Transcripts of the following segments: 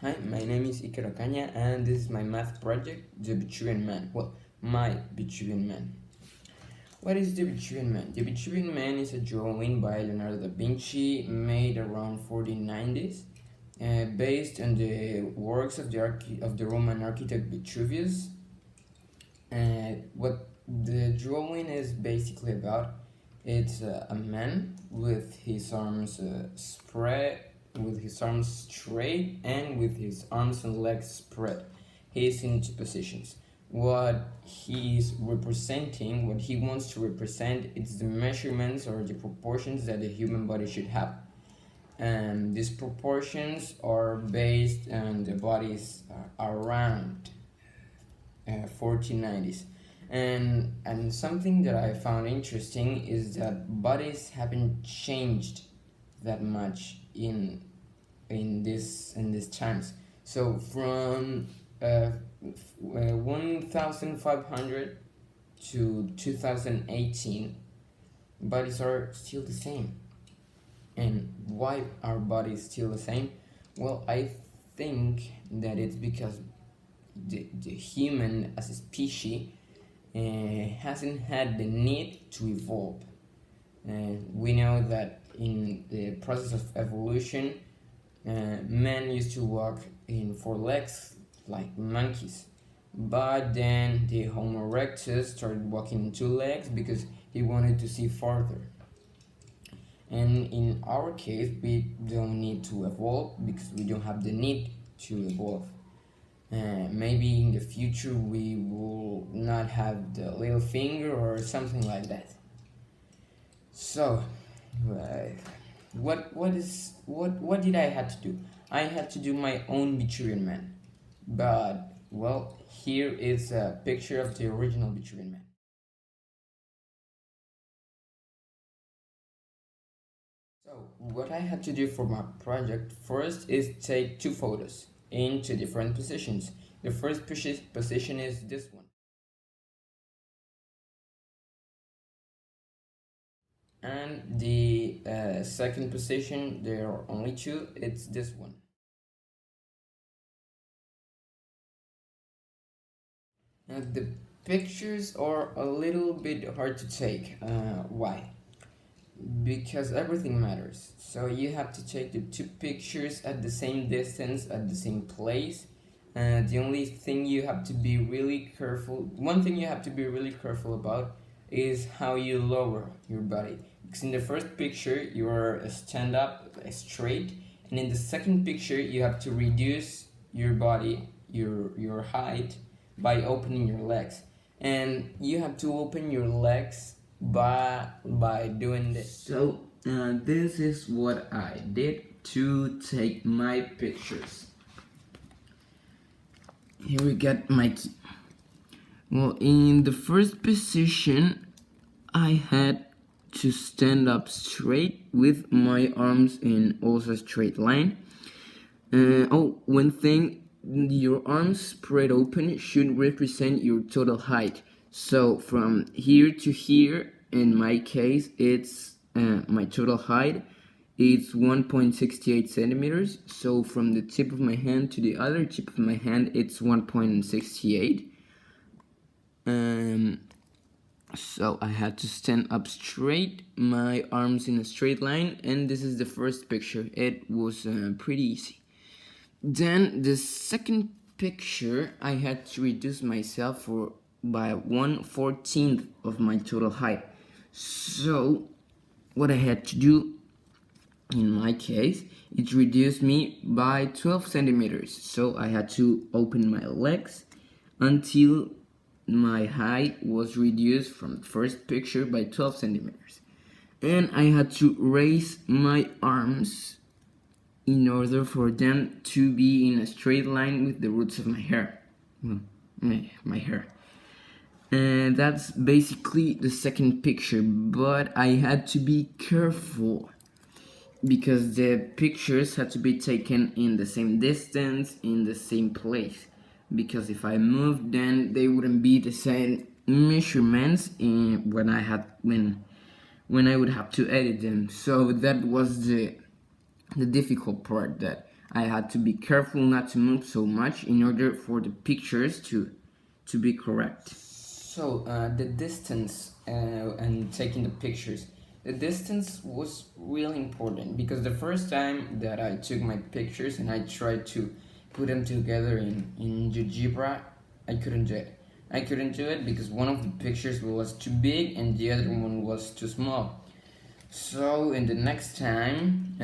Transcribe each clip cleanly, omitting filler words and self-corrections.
Hi, my name is Iker Ocaña and this is my math project, the Vitruvian Man. Well, my Vitruvian Man. What is the Vitruvian Man? The Vitruvian Man is a drawing by Leonardo da Vinci made around 1490s, based on the works of the Roman architect Vitruvius. What the drawing is basically about, it's a man with his arms spread, with his arms straight and with his arms and legs spread. He's in two positions. What he's representing, what he wants to represent, it's the measurements or the proportions that the human body should have. And these proportions are based on the bodies around 1490s. And something that I found interesting is that bodies haven't changed that much in these times. So from 1500 to 2018, bodies are still the same. And why are bodies still the same? Well, I think that it's because the human as a species hasn't had the need to evolve. We know that in the process of evolution, men used to walk in four legs like monkeys, but then the Homo erectus started walking in two legs because he wanted to see farther. And in our case, we don't need to evolve because we don't have the need to evolve. Maybe in the future we will not have the little finger or something like that. So, what did I have to do? I had to do my own Vitruvian Man, but well, here is a picture of the original Vitruvian Man. So, what I had to do for my project first is take two photos in two different positions. The first position is this one. And the second position, there are only two, it's this one. Now the pictures are a little bit hard to take. Why? Because everything matters. So you have to take the two pictures at the same distance, at the same place. The only thing you have to be really careful, one thing you have to be really careful about is how you lower your body. Because in the first picture you are stand up straight, and in the second picture you have to reduce your body, your height, by opening your legs. And you have to open your legs by doing this. So this is what I did to take my pictures. Here we got my key. Well, in the first position I had to stand up straight with my arms in also a straight line. One thing, your arms spread open should represent your total height. So from here to here, in my case, it's my total height. It's 1.68 centimeters. So from the tip of my hand to the other tip of my hand, it's 1.68. So I had to stand up straight, my arms in a straight line, and this is the first picture. It was pretty easy. Then the second picture, I had to reduce myself by 1/14 of my total height. So what I had to do in my case, it reduced me by 12 centimeters. So I had to open my legs until my height was reduced from the first picture by 12 centimeters. And I had to raise my arms in order for them to be in a straight line with the roots of my hair. My hair. And that's basically the second picture, but I had to be careful because the pictures had to be taken in the same distance, in the same place. Because if I moved, then they wouldn't be the same measurements when I would have to edit them. So that was the difficult part, that I had to be careful not to move so much in order for the pictures to be correct. So the distance and taking the pictures. The distance was really important because the first time that I took my pictures and I tried to put them together in GeoGebra, I couldn't do it. I couldn't do it because one of the pictures was too big and the other one was too small. So in the next time,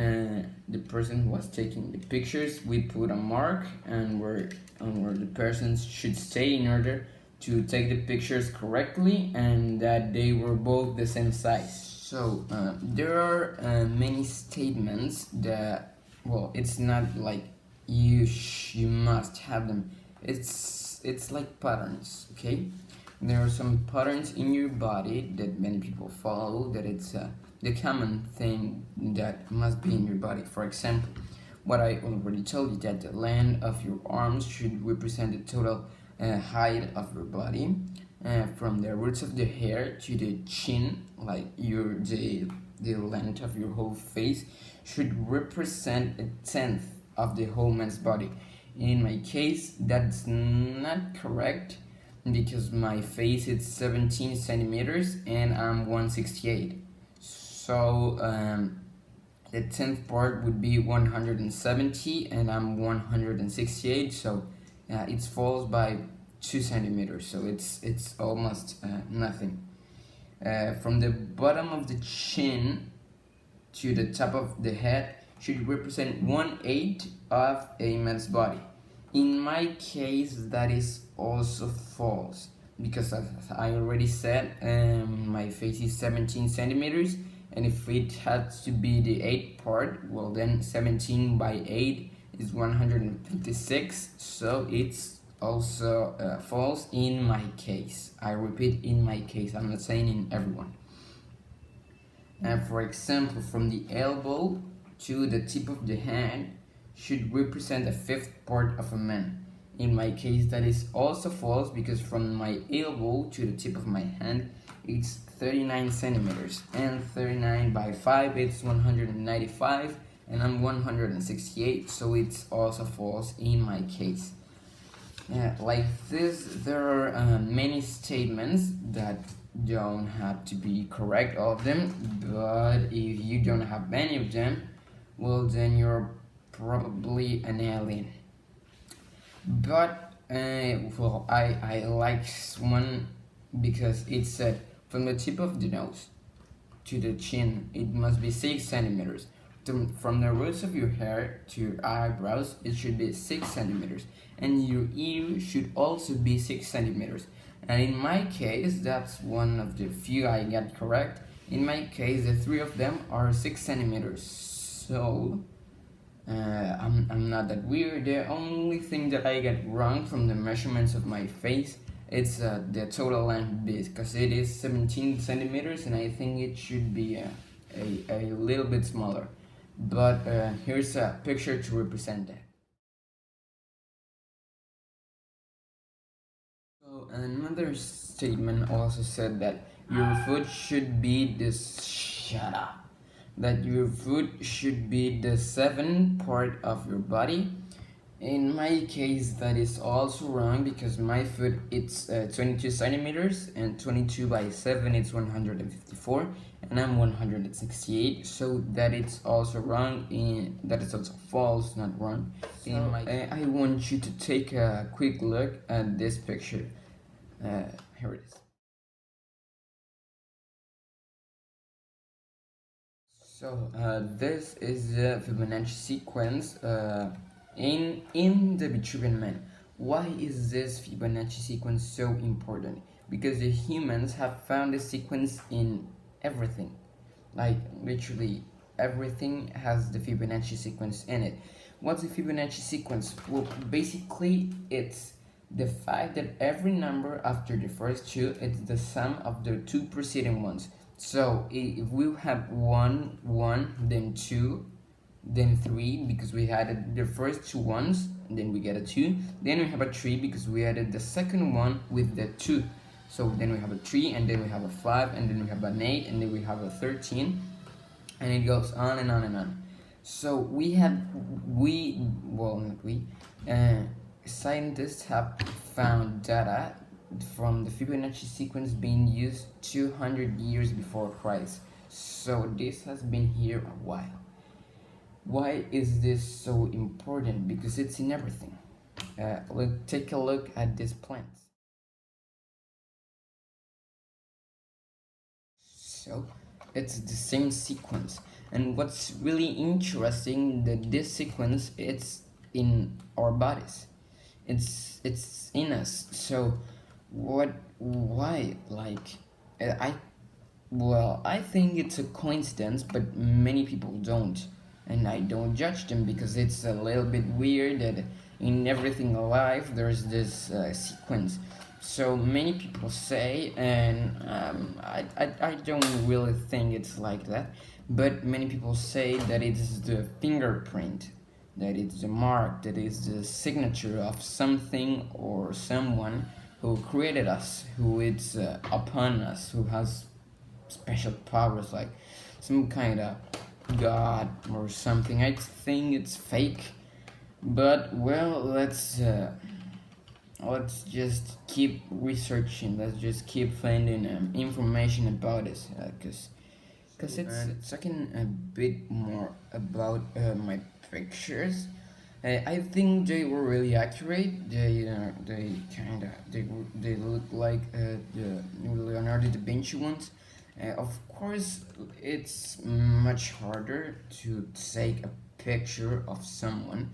the person who was taking the pictures, we put a mark and where the persons should stay in order to take the pictures correctly and that they were both the same size. So there are many statements that, well, it's not like you must have them. It's like patterns, okay? There are some patterns in your body that many people follow, that it's the common thing that must be in your body. For example, what I already told you, that the length of your arms should represent the total height of your body, from the roots of the hair to the chin, like the length of your whole face should represent 1/10 of the whole man's body. In my case, that's not correct because my face is 17 centimeters and I'm 168. So the 10th part would be 170 and I'm 168, so it falls by 2 centimeters, so it's almost nothing. From the bottom of the chin to the top of the head should represent 1/8 of a man's body. In my case, that is also false because, as I already said, my face is 17 centimeters, and if it has to be the 8th part, well then 17 by 8 is 156, so it's also false in my case. I repeat, in my case, I'm not saying in everyone. For example, from the elbow to the tip of the hand should represent a 5th part of a man. In my case, that is also false because from my elbow to the tip of my hand it's 39 centimeters, and 39 by 5 it's 195, and I'm 168, so it's also false in my case. Like this, there are many statements that don't have to be correct, all of them, but if you don't have any of them, well then you're probably an alien. But well, I like one because it said from the tip of the nose to the chin it must be 6 centimeters. From the roots of your hair to your eyebrows it should be 6 centimeters, and your ear should also be 6 centimeters. And in my case, that's one of the few I got correct. In my case, the 3 of them are 6 centimeters. So I'm not that weird. The only thing that I get wrong from the measurements of my face, it's the total length because it is 17 centimeters and I think it should be a little bit smaller. But here's a picture to represent that. So another statement also said that your foot should be that your foot should be the 7th part of your body. In my case, that is also wrong because my foot it's 22 centimeters, and 22 by 7 it's 154, and I'm 168, so that is also wrong. That is also false, not wrong. So I want you to take a quick look at this picture. Here it is. So this is the Fibonacci sequence in the Vitruvian man. Why is this Fibonacci sequence so important? Because the humans have found the sequence in everything. Like literally everything has the Fibonacci sequence in it. What's the Fibonacci sequence? Well, basically it's the fact that every number after the first two is the sum of the 2 preceding ones. So if we have 1, 1, then 2, then 3 because we added the first 2 ones, and then we get a 2, then we have a 3 because we added the second one with the 2, so then we have a 3, and then we have a 5, and then we have an 8, and then we have a 13, and it goes on and on and on. So scientists have found data from the Fibonacci sequence being used 200 years before Christ. So this has been here a while. Why is this so important? Because it's in everything. Take a look at these plants. So it's the same sequence, and what's really interesting that this sequence it's in our bodies, it's in us. So why I I think it's a coincidence, but many people don't, and I don't judge them because it's a little bit weird that in everything alive there's this sequence. So many people say, and I don't really think it's like that, but many people say that it's the fingerprint, that it's the mark, that it's the signature of something or someone who created us, who is upon us, who has special powers, like some kind of god or something. I think it's fake, but well, let's just keep researching. Let's just keep finding information about this, because it's talking a bit more about my pictures. I think they were really accurate. They look like the Leonardo da Vinci ones. Of course, it's much harder to take a picture of someone.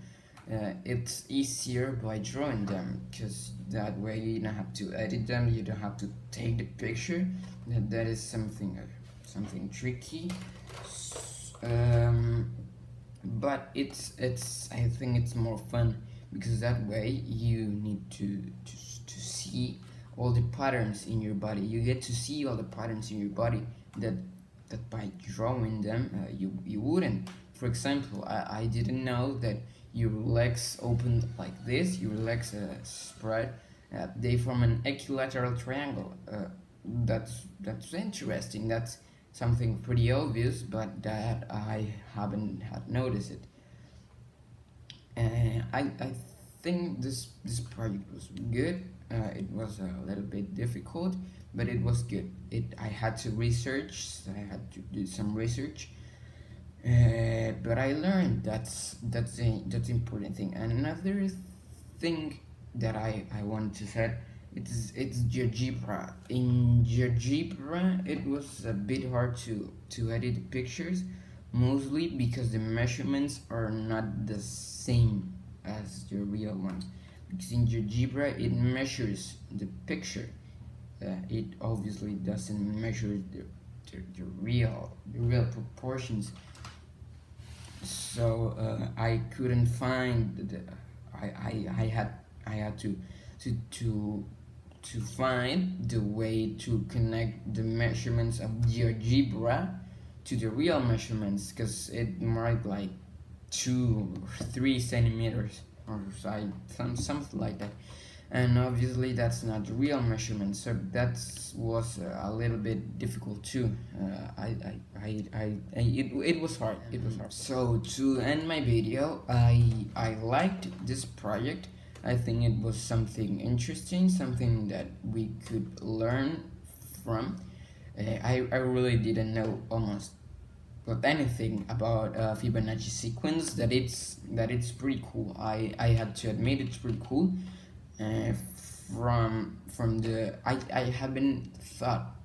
It's easier by drawing them, because that way you don't have to edit them. You don't have to take the picture. That is something tricky. But it's I think it's more fun, because that way you need to see all the patterns in your body. You get to see all the patterns in your body that by drawing them you wouldn't. For example, I didn't know that your legs open like this, your legs spread, they form an equilateral triangle. That's interesting. That's something pretty obvious, but that I haven't had noticed it. I think this project was good. It was a little bit difficult, but it was good. I had to research. I had to do some research, but I learned that's the important thing. And another thing that I wanted to say, it's GeoGebra. In GeoGebra, it was a bit hard to edit the pictures, mostly because the measurements are not the same as the real ones. Because in GeoGebra, it measures the picture. It obviously doesn't measure the real proportions. So I couldn't find I had to find the way to connect the measurements of GeoGebra to the real measurements, because it marked like 2 or 3 centimeters or something like that, and obviously that's not the real measurement. So that was a little bit difficult too. It was hard. So to end my video, I liked this project. I think it was something interesting, something that we could learn from. I really didn't know almost anything about Fibonacci sequence. That it's pretty cool. I had to admit it's pretty cool. From the I haven't thought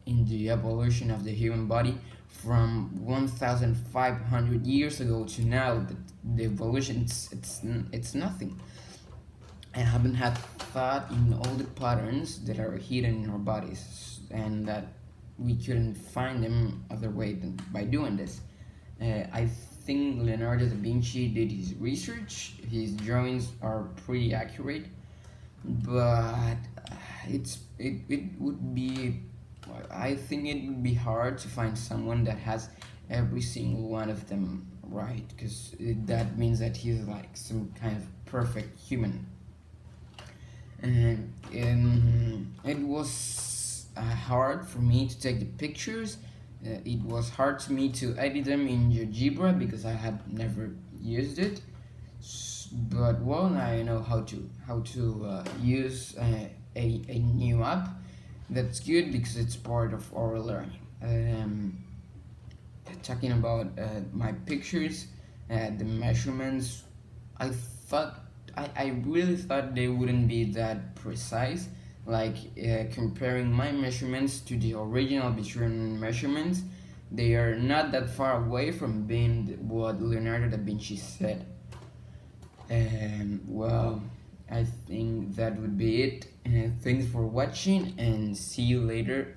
in the evolution of the human body from 1,500 years ago to now. The evolution it's nothing. I haven't had thought in all the patterns that are hidden in our bodies, and that we couldn't find them other way than by doing this. I think Leonardo da Vinci did his research. His drawings are pretty accurate, but it would be, I think it would be hard to find someone that has every single one of them right, because that means that he's like some kind of perfect human. And it was hard for me to take the pictures, It was hard to me to edit them in GeoGebra because I had never used it. But well, now I know how to use a new app. That's good because it's part of our learning. Talking about my pictures, the measurements, I thought I really thought they wouldn't be that precise. Like comparing my measurements to the original Vitruvian measurements, they are not that far away from being what Leonardo da Vinci said. Well, I think that would be it. Thanks for watching and see you later.